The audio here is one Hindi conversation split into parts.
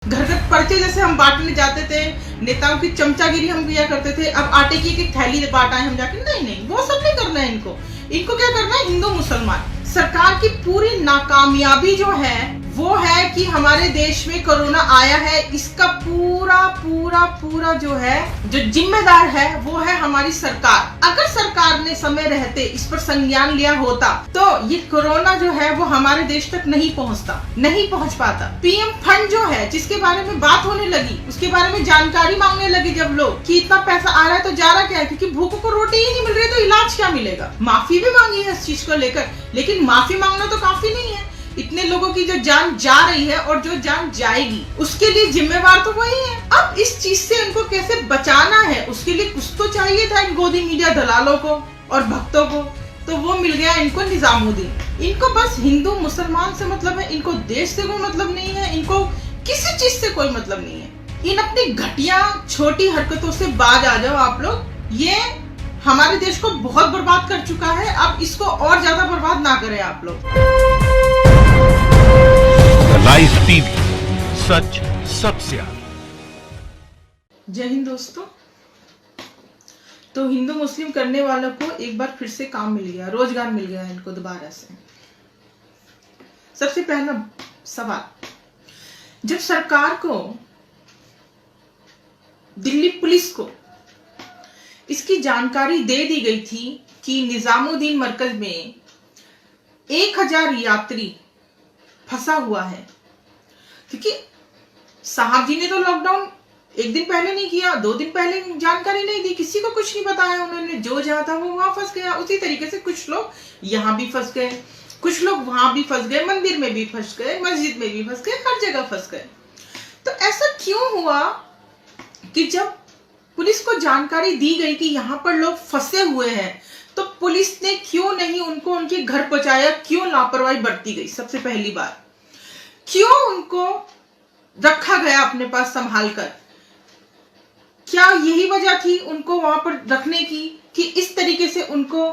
घर घर पर्चे जैसे हम बांटने जाते थे, नेताओं की चमचागिरी हम किया करते थे। अब आटे की एक थैली बांटा है हम जाके, नहीं, वो सब नहीं करना है इनको क्या करना है, हिंदू मुसलमान। सरकार की पूरी नाकामयाबी जो है वो है कि हमारे देश में कोरोना आया है, इसका पूरा जो है, जो जिम्मेदार है वो है हमारी सरकार। अगर सरकार ने समय रहते इस पर संज्ञान लिया होता तो ये कोरोना जो है वो हमारे देश तक नहीं पहुंच पाता। पीएम फंड जो है जिसके बारे में बात होने लगी, उसके बारे में जानकारी मांगने लगे जब लोग कि इतना पैसा आ रहा है तो जा रहा क्या है, क्योंकि भूखों को रोटी ही नहीं मिल रही तो इलाज क्या मिलेगा। माफी भी मांगी है इस चीज को लेकर, लेकिन माफी मांगना तो काफी नहीं है। इतने लोगों की जो जान जा रही है और जो जान जाएगी उसके लिए जिम्मेवार तो वही है। अब इस चीज से उनको कैसे बचाना है उसके लिए कुछ तो चाहिए था इन गोदी मीडिया दलालों को और भक्तों को, तो वो मिल गया इनको निजामुद्दीन। इनको बस हिंदू मुसलमान से मतलब है, इनको देश से कोई मतलब नहीं है, इनको किसी चीज से कोई मतलब नहीं है। इन अपनी घटिया छोटी हरकतों से बाज आ जाओ आप लोग। ये हमारे देश को बहुत बर्बाद कर चुका है, अब इसको और ज्यादा बर्बाद ना करें आप लोग। लाइव टीवी, सच सबसे आगे। जय हिंद दोस्तों। तो हिंदू मुस्लिम करने वालों को एक बार फिर से काम मिल गया, रोजगार मिल गया इनको दोबारा से। सबसे पहला सवाल, जब सरकार को, दिल्ली पुलिस को इसकी जानकारी दे दी गई थी कि निजामुद्दीन मरकज में 1000 यात्री फंसा हुआ है, क्योंकि साहब जी ने तो लॉकडाउन एक दिन पहले नहीं किया, 2 दिन पहले जानकारी नहीं दी, किसी को कुछ नहीं बताया उन्होंने, जो जहां था वो वहां फंस गया। उसी तरीके से कुछ लोग यहाँ भी फंस गए, कुछ लोग वहां भी फंस गए, मंदिर में भी फंस गए, मस्जिद में भी फंस गए, हर जगह फंस गए। तो ऐसा क्यों हुआ कि जब पुलिस को जानकारी दी गई कि यहाँ पर लोग फंसे हुए हैं तो पुलिस ने क्यों नहीं उनको उनके घर पहुंचाया, क्यों लापरवाही बरती गई? सबसे पहली बार क्यों उनको रखा गया अपने पास संभाल कर? क्या यही वजह थी उनको वहां पर रखने की कि इस तरीके से उनको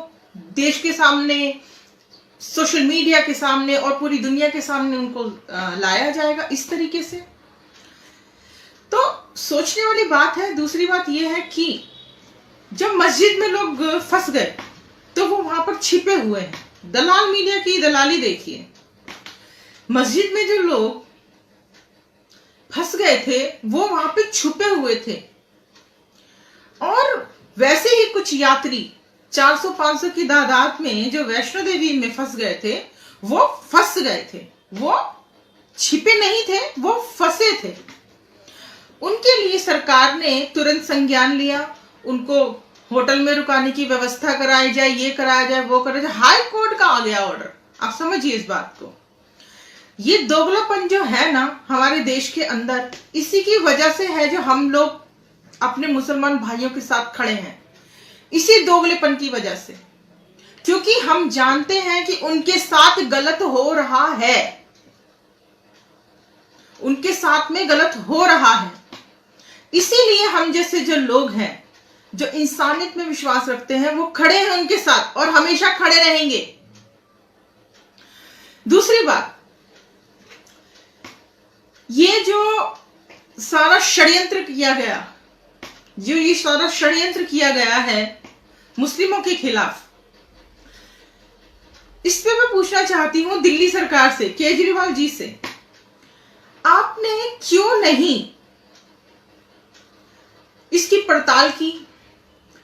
देश के सामने, सोशल मीडिया के सामने और पूरी दुनिया के सामने उनको लाया जाएगा इस तरीके से? तो सोचने वाली बात है। दूसरी बात यह है कि जब मस्जिद में लोग फंस गए तो वो वहां पर छिपे हुए हैं। दलाल मीडिया की दलाली देखिए, मस्जिद में जो लोग फंस गए थे वो वहां पे छुपे हुए थे, और वैसे ही कुछ यात्री 400-500 की तादाद में जो वैष्णो देवी में फंस गए थे वो फंस गए थे, वो छिपे नहीं थे, वो फंसे थे। उनके लिए सरकार ने तुरंत संज्ञान लिया, उनको होटल में रुकाने की व्यवस्था कराई जाए, ये कराया जाए, वो कराया जाए। हाई कोर्ट का आ गया ऑर्डर। आप समझिए इस बात को। ये दोगलापन जो है ना हमारे देश के अंदर, इसी की वजह से है जो हम लोग अपने मुसलमान भाइयों के साथ खड़े हैं, इसी दोगलेपन की वजह से, क्योंकि हम जानते हैं कि उनके साथ गलत हो रहा है, उनके साथ में गलत हो रहा है। इसीलिए हम जैसे जो लोग हैं, जो इंसानियत में विश्वास रखते हैं, वो खड़े हैं उनके साथ और हमेशा खड़े रहेंगे। दूसरी बात, ये जो सारा षड्यंत्र किया गया, है मुस्लिमों के खिलाफ, इस पे मैं पूछना चाहती हूं दिल्ली सरकार से, केजरीवाल जी से, आपने क्यों नहीं इसकी पड़ताल की,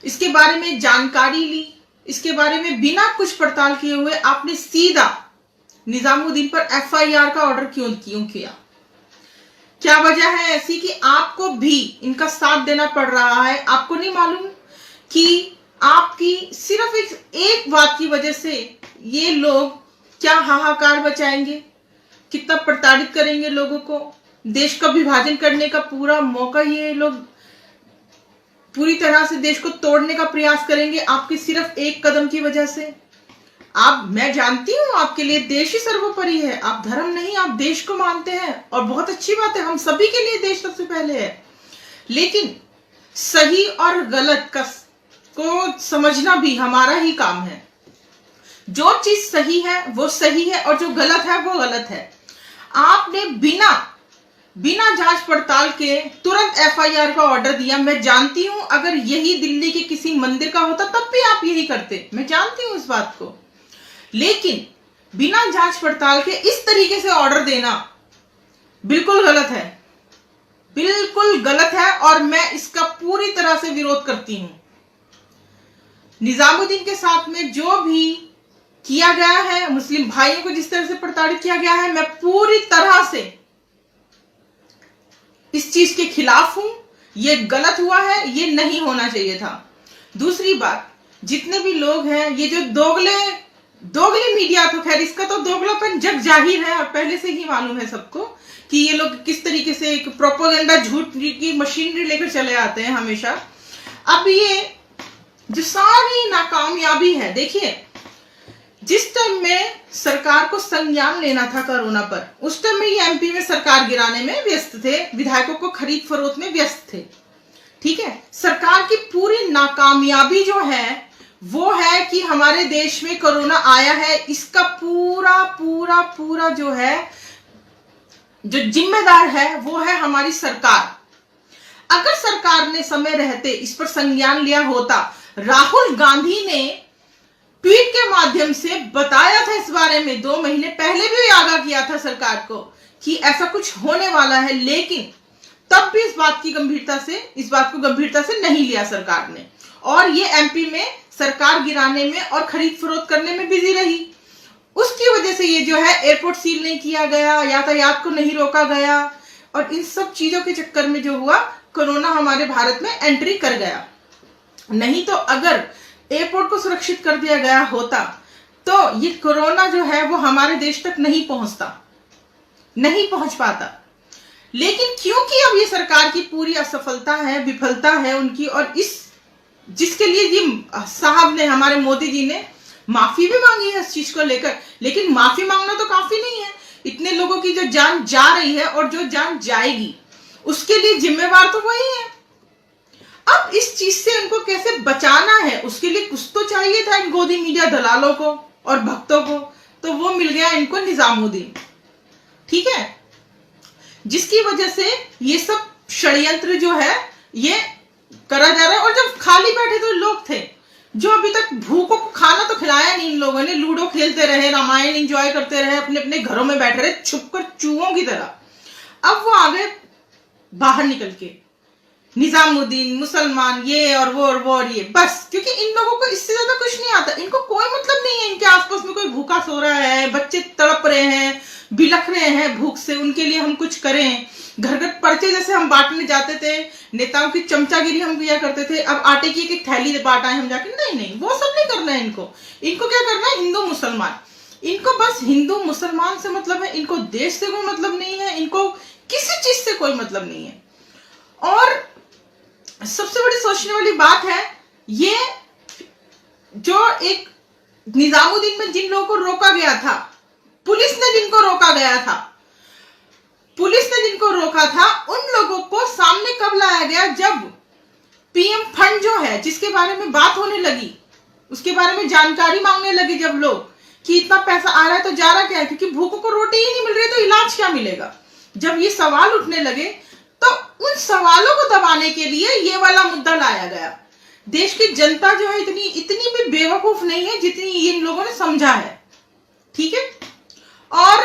इसके बारे में जानकारी ली, इसके बारे में बिना कुछ पड़ताल किए हुए आपने सीधा निजामुद्दीन पर एफआईआर का ऑर्डर क्यों किया? क्या वजह है ऐसी कि आपको भी इनका साथ देना पड़ रहा है? आपको नहीं मालूम कि आपकी सिर्फ एक बात की वजह से ये लोग क्या हाहाकार मचाएंगे, कितना प्रताड़ित करेंगे लोगों को, देश का विभाजन करने का पूरा मौका ये लोग पूरी तरह से देश को तोड़ने का प्रयास करेंगे आपकी सिर्फ एक कदम की वजह से। मैं जानती हूं आपके लिए देश ही सर्वोपरि है, आप धर्म नहीं, आप देश को मानते हैं, और बहुत अच्छी बात है, हम सभी के लिए देश सबसे पहले है। लेकिन सही और गलत को समझना भी हमारा ही काम है। जो चीज सही है वो सही है और जो गलत है वो गलत है। आपने बिना बिना जांच पड़ताल के तुरंत एफआईआर का ऑर्डर दिया। मैं जानती हूं अगर यही दिल्ली के किसी मंदिर का होता तब भी आप यही करते, मैं जानती हूं इस बात को। लेकिन बिना जांच पड़ताल के इस तरीके से ऑर्डर देना बिल्कुल गलत है, बिल्कुल गलत है, और मैं इसका पूरी तरह से विरोध करती हूं। निजामुद्दीन के साथ में जो भी किया गया है, मुस्लिम भाइयों को जिस तरह से प्रताड़ित किया गया है, मैं पूरी तरह से इस चीज के खिलाफ हूं। ये गलत हुआ है, ये नहीं होना चाहिए था। दूसरी बात, जितने भी लोग हैं, ये जो दोगले मीडिया, तो खैर इसका तो दोगलापन जग जाहिर है और पहले से ही मालूम है सबको कि ये लोग किस तरीके से एक प्रोपेगेंडा झूठ की मशीनरी लेकर चले आते हैं हमेशा। अब ये जो सारी नाकामयाबी है, देखिए जिस टाइम में सरकार को संज्ञान लेना था कोरोना पर, उस टाइम में ये एमपी में सरकार गिराने में व्यस्त थे, विधायकों को खरीद फरोख्त में व्यस्त थे। ठीक है, सरकार की पूरी नाकामयाबी जो है वो है कि हमारे देश में कोरोना आया है, इसका पूरा पूरा पूरा जो है, जो जिम्मेदार है वो है हमारी सरकार। अगर सरकार ने समय रहते इस पर संज्ञान लिया होता, राहुल गांधी ने ट्वीट के माध्यम से बताया था इस बारे में, 2 महीने पहले भी आगाह किया था सरकार को कि ऐसा कुछ होने वाला है, लेकिन तब भी इस बात को गंभीरता से नहीं लिया सरकार ने, और ये एमपी में सरकार गिराने में और खरीद फरोख्त करने में बिजी रही। उसकी वजह से ये जो है एयरपोर्ट सील नहीं किया गया, यातायात को नहीं रोका गया, और इन सब चीजों के चक्कर में जो हुआ, कोरोना हमारे भारत में एंट्री कर गया। नहीं तो अगर एयरपोर्ट को सुरक्षित कर दिया गया होता तो ये कोरोना जो है वो हमारे देश तक नहीं पहुंच पाता। लेकिन क्योंकि अब ये सरकार की पूरी असफलता है, विफलता है उनकी, और जिसके लिए ये साहब ने, हमारे मोदी जी ने माफी भी मांगी है इस चीज को लेकर, लेकिन माफी मांगना तो काफी नहीं है। इतने लोगों की जो जान जा रही है और जो जान जाएगी उसके लिए जिम्मेवार तो वही है। अब इस चीज से इनको कैसे बचाना है, उसके लिए कुछ तो चाहिए था इन गोदी मीडिया दलालों को और भक्तों को, तो वो मिल गया इनको निजामुद्दीन। ठीक है, जिसकी वजह से ये सब षड्यंत्र जो है ये करा जा रहा है। और जब खाली बैठे तो लोग थे जो अभी तक भूखों को खाना तो खिलाया नहीं, इन लोगों ने लूडो खेलते रहे, रामायण एंजॉय करते रहे, अपने अपने घरों में बैठे रहे छुपकर चूहों की तरह। अब वो आ गए बाहर निकल के, निजामुद्दीन, मुसलमान, ये और वो और ये, बस क्योंकि इन लोगों को इससे ज्यादा कुछ नहीं आता। इनको कोई मतलब नहीं है इनके आसपास में कोई भूखा सो रहा है, बच्चे तड़प रहे हैं, बिलख रहे हैं भूख से, उनके लिए हम कुछ करें। घर घर पर्चे जैसे हम बांटने जाते थे, नेताओं की चमचागिरी हम किया करते थे, अब आटे की एक थैली बांटा है हम जाके, नहीं, वो सब नहीं करना है इनको क्या करना है, हिंदू मुसलमान। इनको बस हिंदू मुसलमान से मतलब है, इनको देश से कोई मतलब नहीं है, इनको किसी चीज से कोई मतलब नहीं है। और सबसे बड़ी सोचने वाली बात है, ये जो एक निजामुद्दीन में जिन लोगों को रोका गया था, पुलिस ने जिनको रोका था, उन लोगों को सामने कब लाया गया, जब पीएम फंड जो है जिसके बारे में बात होने लगी, उसके बारे में जानकारी मांगने लगे जब लोग कि इतना पैसा आ रहा है तो जा रहा क्या है, क्योंकि भूखों को रोटी ही नहीं मिल रही तो इलाज क्या मिलेगा। जब ये सवाल उठने लगे तो उन सवालों को दबाने के लिए ये वाला मुद्दा लाया गया। देश की जनता जो है इतनी भी बेवकूफ नहीं है जितनी इन लोगों ने समझा है। ठीक है, और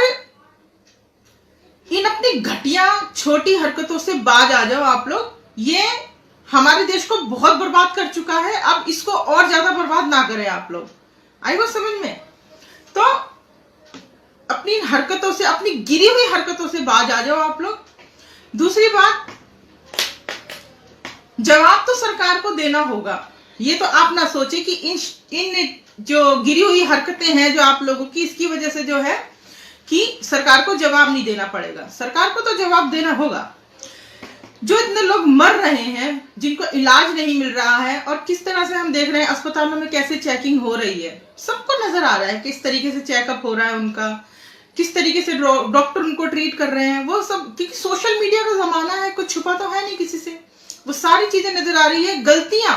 इन अपनी घटिया छोटी हरकतों से बाज आ जाओ आप लोग। ये हमारे देश को बहुत बर्बाद कर चुका है, अब इसको और ज्यादा बर्बाद ना करें आप लोग। आई बात समझ में? तो अपनी हरकतों से, अपनी गिरी हुई हरकतों से बाज आ जाओ आप लोग। दूसरी बात, जवाब तो सरकार को देना होगा। ये तो आप ना सोचे कि इन जो गिरी हुई हरकतें हैं जो आप लोगों की, इसकी वजह से जो है कि सरकार को जवाब नहीं देना पड़ेगा। सरकार को तो जवाब देना होगा। जो इतने लोग मर रहे हैं, जिनको इलाज नहीं मिल रहा है, और किस तरह से हम देख रहे हैं अस्पतालों में कैसे चेकिंग हो रही है, सबको नजर आ रहा है किस तरीके से चेकअप हो रहा है उनका, किस तरीके से डॉक्टर उनको ट्रीट कर रहे हैं, वो सब, क्योंकि सोशल मीडिया का जमाना है, कुछ छुपा तो है नहीं किसी से, वो सारी चीजें नजर आ रही है। गलतियां,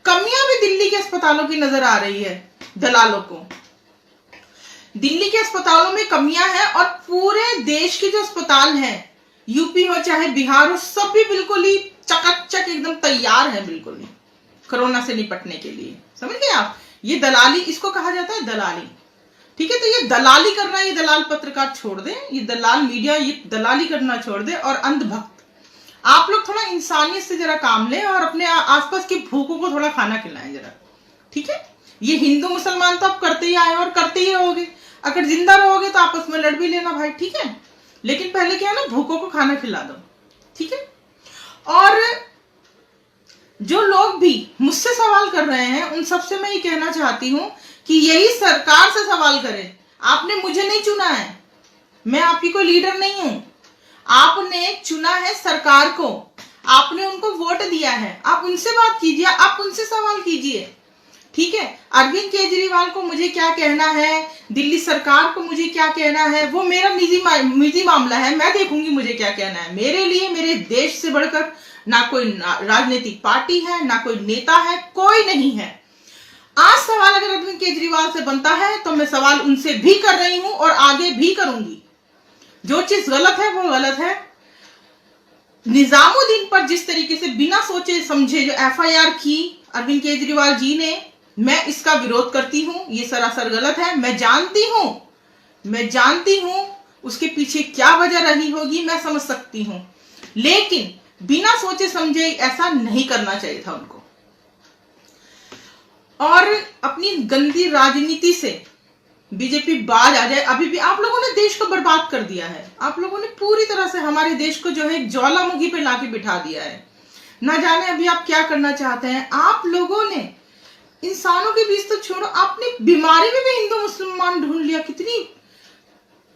कमियां भी दिल्ली के अस्पतालों की नजर आ रही है दलालों को। दिल्ली के अस्पतालों में कमियां हैं, और पूरे देश के जो अस्पताल हैं यूपी हो चाहे बिहार हो, सब भी बिल्कुल ही चकाचक एकदम तैयार है बिल्कुल ही कोरोना से निपटने के लिए। समझ गए आप? ये दलाली, इसको कहा जाता है दलाली। ठीक है, तो ये दलाली करना, ये दलाल पत्रकार छोड़ दे, ये दलाल मीडिया, ये दलाली करना छोड़ दे। और अंधभक्त, आप लोग थोड़ा इंसानियत से जरा काम लें और अपने आसपास के भूखों को थोड़ा खाना खिलाएं जरा। ठीक है, ये हिंदू मुसलमान तो आप करते ही आए और करते ही रहोगे। अगर जिंदा रहोगे तो आपस में लड़ भी लेना भाई, ठीक है, लेकिन पहले क्या है ना, भूखों को खाना खिला दो। ठीक है, और जो लोग भी मुझसे सवाल कर रहे हैं उन सबसे मैं ये कहना चाहती हूं कि यही सरकार से सवाल करें। आपने मुझे नहीं चुना है, मैं आपकी कोई लीडर नहीं हूं। आपने चुना है सरकार को, आपने उनको वोट दिया है, आप उनसे बात कीजिए, आप उनसे सवाल कीजिए। ठीक है, अरविंद केजरीवाल को मुझे क्या कहना है, दिल्ली सरकार को मुझे क्या कहना है, वो मेरा निजी मामला है, मैं देखूंगी मुझे क्या कहना है। मेरे लिए मेरे देश से बढ़कर ना कोई राजनीतिक पार्टी है, ना कोई नेता है, कोई नहीं है। आज सवाल अगर अरविंद केजरीवाल से बनता है तो मैं सवाल उनसे भी कर रही हूं और आगे भी करूंगी। जो चीज गलत है वो गलत है। निजामुद्दीन पर जिस तरीके से बिना सोचे समझे जो एफआईआर की अरविंद केजरीवाल जी ने, मैं इसका विरोध करती हूं। ये सरासर गलत है। मैं जानती हूं उसके पीछे क्या वजह रही होगी, मैं समझ सकती हूं, लेकिन बिना सोचे समझे ऐसा नहीं करना चाहिए था उनको। और अपनी गंदी राजनीति से बीजेपी बाज आ जाए। अभी भी आप लोगों ने देश को बर्बाद कर दिया है। आप लोगों ने पूरी तरह से हमारे देश को जो है एक ज्वालामुखी पे लाके बिठा दिया है। ना जाने अभी आप क्या करना चाहते हैं। आप लोगों ने इंसानों के बीच तो छोड़ो, आपने बीमारी में भी हिंदू मुसलमान ढूंढ लिया। कितनी,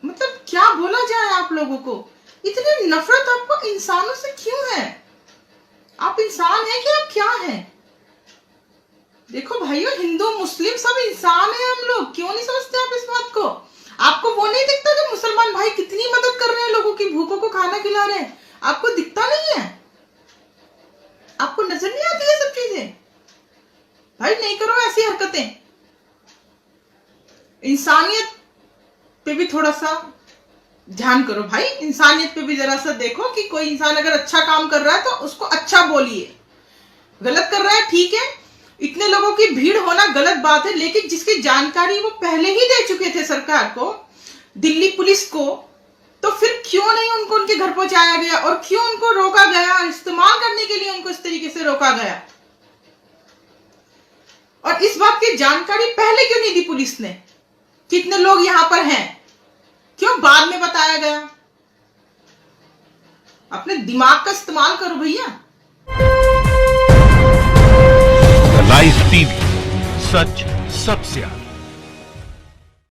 मतलब क्या बोला जाए आप लोगों को, इतनी नफरत आपको इंसानों से क्यों है? आप इंसान हैं कि आप क्या हैं? देखो भाइयों, हिंदू मुस्लिम सब इंसान है हम लोग। क्यों नहीं समझते आप इस बात को? आपको वो नहीं दिखता जो मुसलमान भाई कितनी मदद कर रहे हैं, लोगों की भूखों को खाना खिला रहे हैं? आपको दिखता नहीं है? आपको नजर नहीं आती है सब चीजें? भाई नहीं करो ऐसी हरकतें। इंसानियत पे भी थोड़ा सा ध्यान करो भाई। इंसानियत पे भी जरा सा देखो कि कोई इंसान अगर अच्छा काम कर रहा है तो उसको अच्छा बोलिए। गलत कर रहा है, ठीक है, इतने लोगों की भीड़ होना गलत बात है, लेकिन जिसकी जानकारी वो पहले ही दे चुके थे सरकार को, दिल्ली पुलिस को, तो फिर क्यों नहीं उनको उनके घर पहुंचाया गया और क्यों उनको रोका गया? इस्तेमाल करने के लिए उनको इस तरीके से रोका गया। और इस बात की जानकारी पहले क्यों नहीं दी पुलिस ने? कितने लोग यहां पर हैं, क्यों बाद में बताया गया? अपने दिमाग का इस्तेमाल करो भैया। लाइव टीवी, सच सबसे आगे।